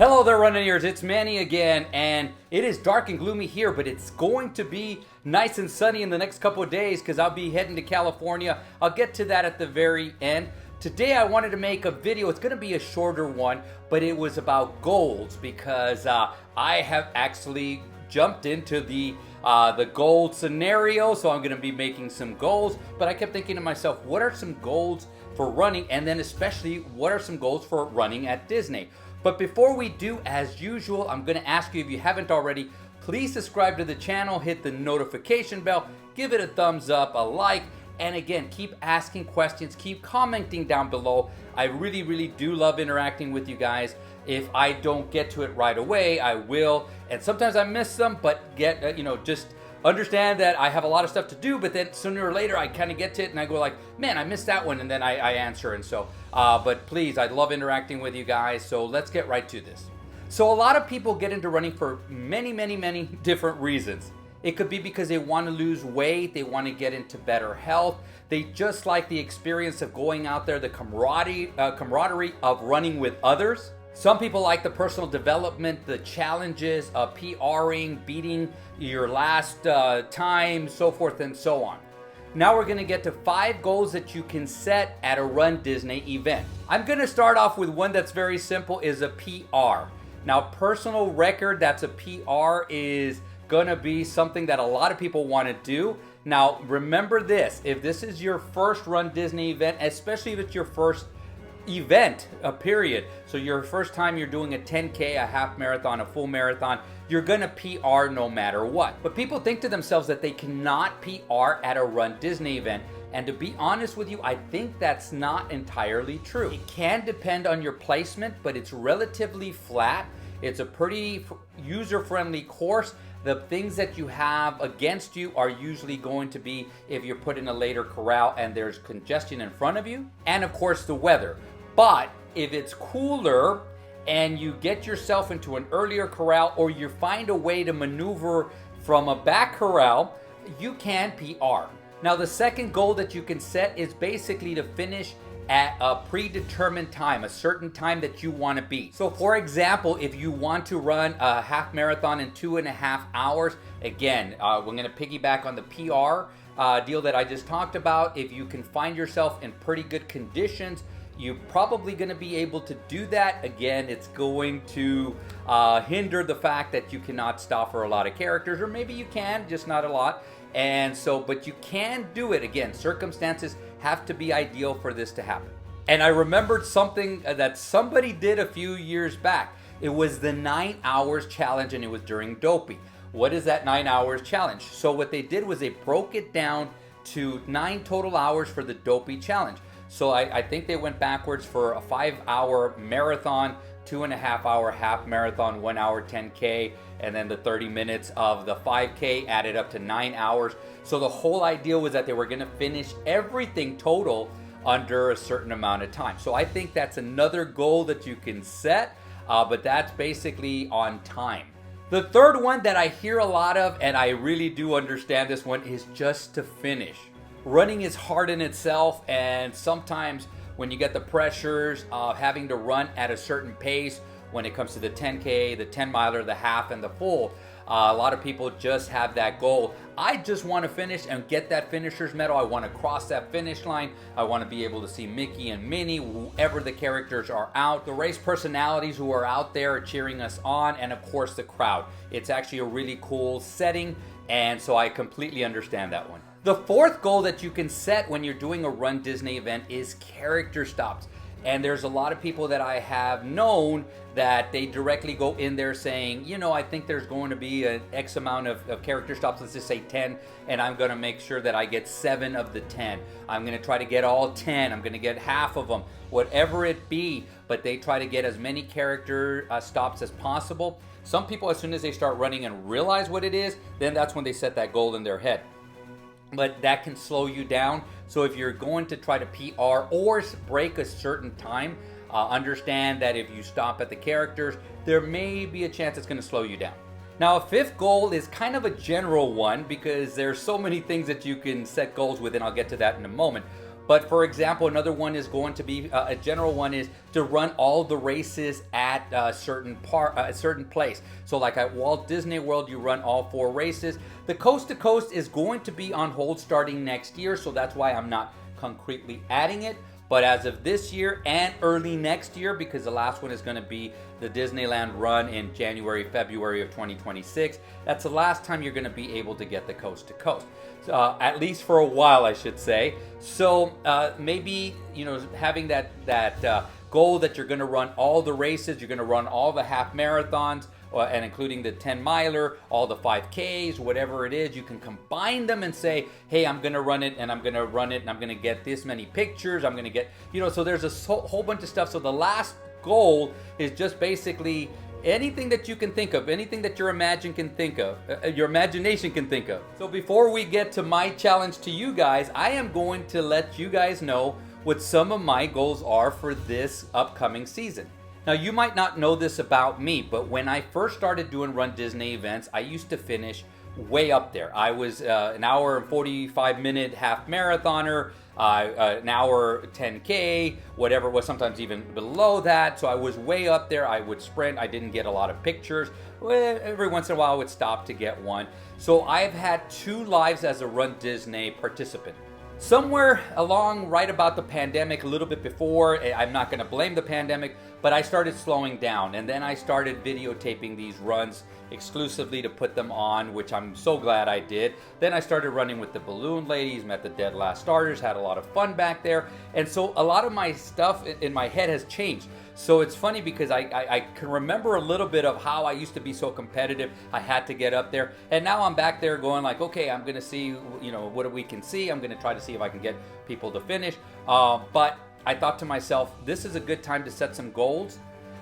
Hello there, running-ears. It's Manny again, and it is dark and gloomy here, but it's going to be nice and sunny in the next couple of days because I'll be heading to California. I'll get to that at the very end. Today I wanted to make a video. It's going to be a shorter one, but it was about goals because I have actually jumped into the goal scenario, so I'm going to be making some goals. But I kept thinking to myself, what are some goals for running, and then especially what are some goals for running at Disney? But before we do, as usual, I'm going to ask you, if you haven't already, please subscribe to the channel, hit the notification bell, give it a thumbs up, a like, and again, keep asking questions, keep commenting down below. I really do love interacting with you guys. If I don't get to it right away, I will, and sometimes I miss them, but just understand that I have a lot of stuff to do, but then sooner or later I kind of get to it and I go like, man, I missed that one, and then I answer. And so but please, I love interacting with you guys, so let's get right to this. So a lot of people get into running for many different reasons. It could be because they want to lose weight, they want to get into better health, they just like the experience of going out there, the camaraderie of running with others. Some people like the personal development, the challenges of PRing, beating your last time, so forth and so on. Now we're going to get to 5 goals that you can set at a runDisney event. I'm going to start off with one that's very simple, is a PR. Now, personal record, that's a PR, is going to be something that a lot of people want to do. Now, remember this, if this is your first runDisney event, especially if it's your first event, period. So your first time you're doing a 10K, a half marathon, a full marathon, you're gonna PR no matter what. But people think to themselves that they cannot PR at a runDisney event. And to be honest with you, I think that's not entirely true. It can depend on your placement, but it's relatively flat. It's a pretty user-friendly course. The things that you have against you are usually going to be if you're put in a later corral and there's congestion in front of you, and of course the weather. But if it's cooler and you get yourself into an earlier corral, or you find a way to maneuver from a back corral, you can PR. Now, the second goal that you can set is basically to finish at a predetermined time, a certain time that you want to beat. So for example, if you want to run a half marathon in 2.5 hours, again, we're going to piggyback on the PR deal that I just talked about. If you can find yourself in pretty good conditions, you're probably going to be able to do that. Again, it's going to hinder the fact that you cannot stop for a lot of characters, or maybe you can, just not a lot. And so, but you can do it. Again, circumstances have to be ideal for this to happen. And I remembered something that somebody did a few years back. It was the 9 hours challenge, and it was during Dopey. What is that 9 hours challenge? So what they did was they broke it down to 9 total hours for the Dopey challenge. So I think they went backwards for a 5-hour marathon, 2.5-hour half marathon, 1 hour 10K, and then the 30 minutes of the 5K added up to 9 hours. So the whole idea was that they were going to finish everything total under a certain amount of time. So I think that's another goal that you can set, but that's basically on time. The third one that I hear a lot of, and I really do understand this one, is just to finish. Running is hard in itself, and sometimes when you get the pressures of having to run at a certain pace, when it comes to the 10K, the 10 miler, the half, and the full, a lot of people just have that goal. I just want to finish and get that finisher's medal. I want to cross that finish line. I want to be able to see Mickey and Minnie, whoever the characters are out, the race personalities who are out there cheering us on, and of course the crowd. It's actually a really cool setting, and so I completely understand that one. The fourth goal that you can set when you're doing a runDisney event is character stops. And there's a lot of people that I have known that they directly go in there saying, you know, I think there's going to be an X amount of character stops, let's just say 10, and I'm going to make sure that I get 7 of the 10. I'm going to try to get all 10. I'm going to get half of them, whatever it be, but they try to get as many character stops as possible. Some people, as soon as they start running and realize what it is, then that's when they set that goal in their head. But that can slow you down. So if you're going to try to PR or break a certain time, understand that if you stop at the characters, there may be a chance it's going to slow you down. Now, a fifth goal is kind of a general one because there's so many things that you can set goals with, and I'll get to that in a moment. But for example, another one is going to be a general one is to run all the races at a certain place. So like at Walt Disney World, you run all 4 races. The coast to coast is going to be on hold starting next year, so that's why I'm not concretely adding it. But as of this year and early next year, because the last one is going to be the Disneyland run in January, February of 2026, that's the last time you're going to be able to get the coast to coast. At least for a while, I should say. So maybe, having that goal that you're going to run all the races, you're going to run all the half marathons, and including the 10 miler, all the 5Ks, whatever it is, you can combine them and say, hey, I'm going to run it and I'm going to run it and I'm going to get this many pictures. I'm going to get, so there's a whole bunch of stuff. So the last goal is just basically anything that you can think of, anything that your imagination can think of. So before we get to my challenge to you guys, I am going to let you guys know what some of my goals are for this upcoming season. Now, you might not know this about me, but when I first started doing Run Disney events, I used to finish way up there. I was an hour and 45-minute half marathoner, an hour 10K, whatever it was, sometimes even below that. So I was way up there. I would sprint. I didn't get a lot of pictures. Every once in a while, I would stop to get one. So I've had 2 lives as a Run Disney participant. Somewhere along right about the pandemic, a little bit before, I'm not going to blame the pandemic, but I started slowing down, and then I started videotaping these runs exclusively to put them on, which I'm so glad I did. Then I started running with the balloon ladies, met the dead last starters, had a lot of fun back there, and so a lot of my stuff in my head has changed. So it's funny because I can remember a little bit of how I used to be so competitive. I had to get up there, and now I'm back there going like, okay, I'm going to see, what we can see. I'm going to try to see if I can get people to finish. But I thought to myself, this is a good time to set some goals.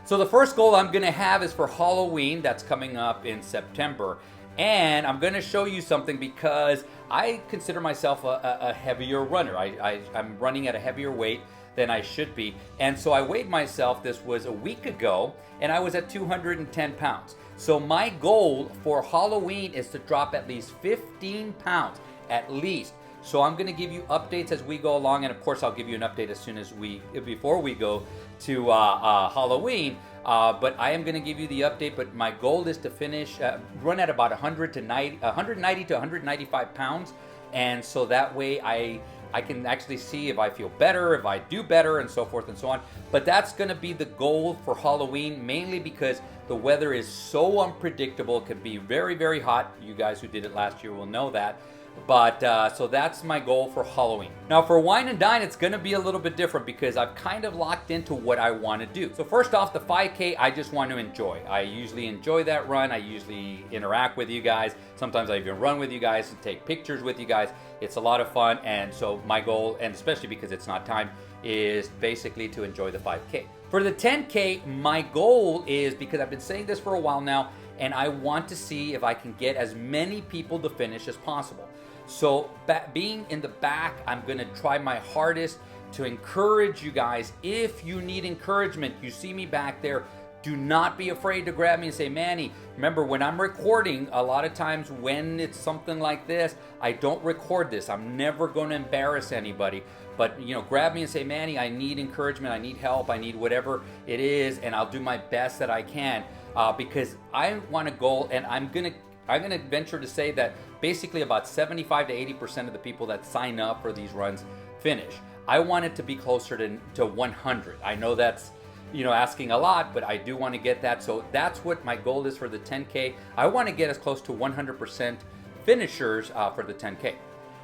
So the first goal I'm going to have is for Halloween. That's coming up in September. And I'm going to show you something because I consider myself a heavier runner. I'm running at a heavier weight than I should be. And so I weighed myself, this was a week ago, and I was at 210 pounds. So my goal for Halloween is to drop at least 15 pounds, at least. So I'm going to give you updates as we go along, and of course I'll give you an update as soon as before we go to Halloween. But I am going to give you the update. But my goal is to finish, run at about 190 to 195 pounds, and so that way I can actually see if I feel better, if I do better, and so forth and so on. But that's going to be the goal for Halloween, mainly because the weather is so unpredictable. It can be very, very hot. You guys who did it last year will know that. But so that's my goal for Halloween. Now for Wine and Dine, it's going to be a little bit different because I've kind of locked into what I want to do. So first off, the 5K, I just want to enjoy. I usually enjoy that run. I usually interact with you guys. Sometimes I even run with you guys and take pictures with you guys. It's a lot of fun. And so my goal, and especially because it's not time, is basically to enjoy the 5K. For the 10K, my goal is, because I've been saying this for a while now, and I want to see if I can get as many people to finish as possible. So being in the back, I'm going to try my hardest to encourage you guys. If you need encouragement, you see me back there, do not be afraid to grab me and say, Manny, remember when I'm recording, a lot of times when it's something like this, I don't record this. I'm never going to embarrass anybody. But, grab me and say, Manny, I need encouragement. I need help. I need whatever it is. And I'll do my best that I can because I want to go, and I'm going to venture to say that basically about 75 to 80% of the people that sign up for these runs finish. I want it to be closer to 100. I know that's, asking a lot, but I do want to get that. So that's what my goal is for the 10K. I want to get as close to 100% finishers for the 10K.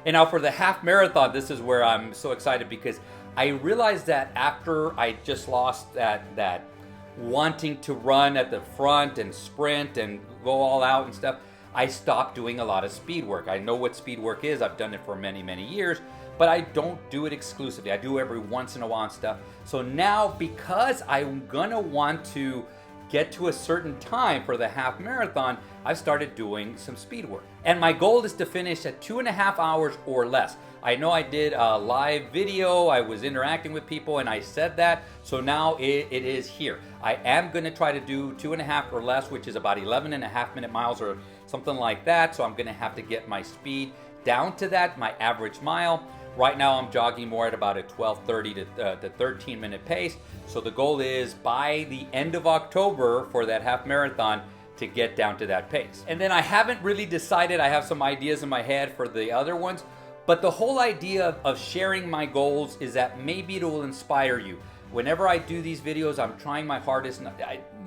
And now for the half marathon, this is where I'm so excited because I realized that after I just lost that wanting to run at the front and sprint and go all out and stuff, I stopped doing a lot of speed work. I know what speed work is. I've done it for many, many years, but I don't do it exclusively. I do every once in a while and stuff. So now, because I'm gonna want to get to a certain time for the half marathon, I've started doing some speed work. And my goal is to finish at 2.5 hours or less. I know I did a live video, I was interacting with people, and I said that, so now it is here. I am going to try to do 2.5 or less, which is about 11.5 miles or something like that, so I'm going to have to get my speed down to that, my average mile. Right now I'm jogging more at about a 12:30 to 13-minute pace. So the goal is by the end of October for that half marathon to get down to that pace. And then I haven't really decided. I have some ideas in my head for the other ones, but the whole idea of sharing my goals is that maybe it will inspire you. Whenever I do these videos, I'm trying my hardest.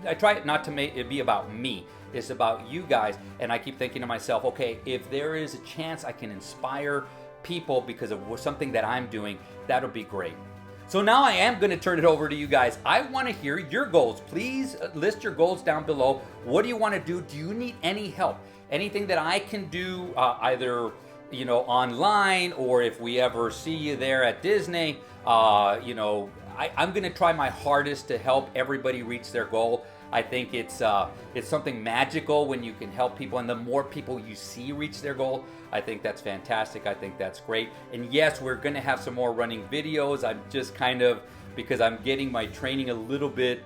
I try it not to make it be about me. It's about you guys. And I keep thinking to myself, okay, if there is a chance I can inspire people because of something that I'm doing, that'll be great. So now I am going to turn it over to you guys. I want to hear your goals. Please list your goals down below. What do you want to do? Do you need any help? Anything that I can do, either online, or if we ever see you there at Disney, I'm going to try my hardest to help everybody reach their goal. I think it's something magical when you can help people, and the more people you see reach their goal, I think that's fantastic. I think that's great. And yes, we're going to have some more running videos. I'm just kind of, because I'm getting my training a little bit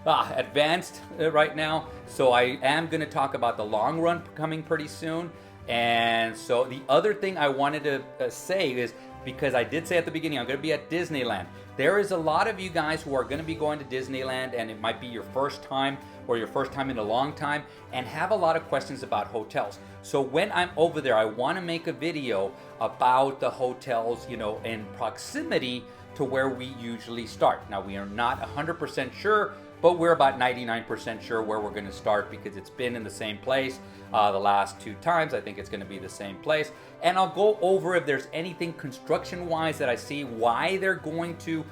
advanced right now. So I am going to talk about the long run coming pretty soon. And so the other thing I wanted to say is, because I did say at the beginning, I'm going to be at Disneyland. There is a lot of you guys who are going to be going to Disneyland, and it might be your first time or your first time in a long time, and have a lot of questions about hotels. So when I'm over there, I want to make a video about the hotels, in proximity to where we usually start. Now, we are not 100% sure, but we're about 99% sure where we're going to start, because it's been in the same place the last 2 times. I think it's going to be the same place. And I'll go over if there's anything construction-wise that I see why they're going to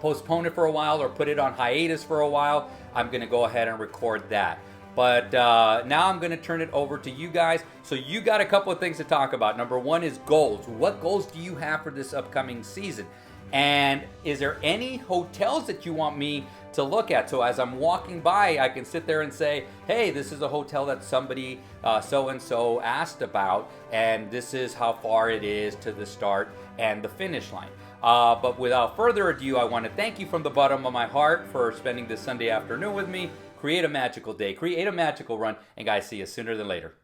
postpone it for a while or put it on hiatus for a while. I'm going to go ahead and record that. But now I'm going to turn it over to you guys. So you got a couple of things to talk about. Number one is goals. What goals do you have for this upcoming season? And is there any hotels that you want me to look at? So as I'm walking by, I can sit there and say, hey, this is a hotel that somebody so-and-so asked about, and this is how far it is to the start and the finish line. But without further ado, I want to thank you from the bottom of my heart for spending this Sunday afternoon with me. Create a magical day, create a magical run, and guys, see you sooner than later.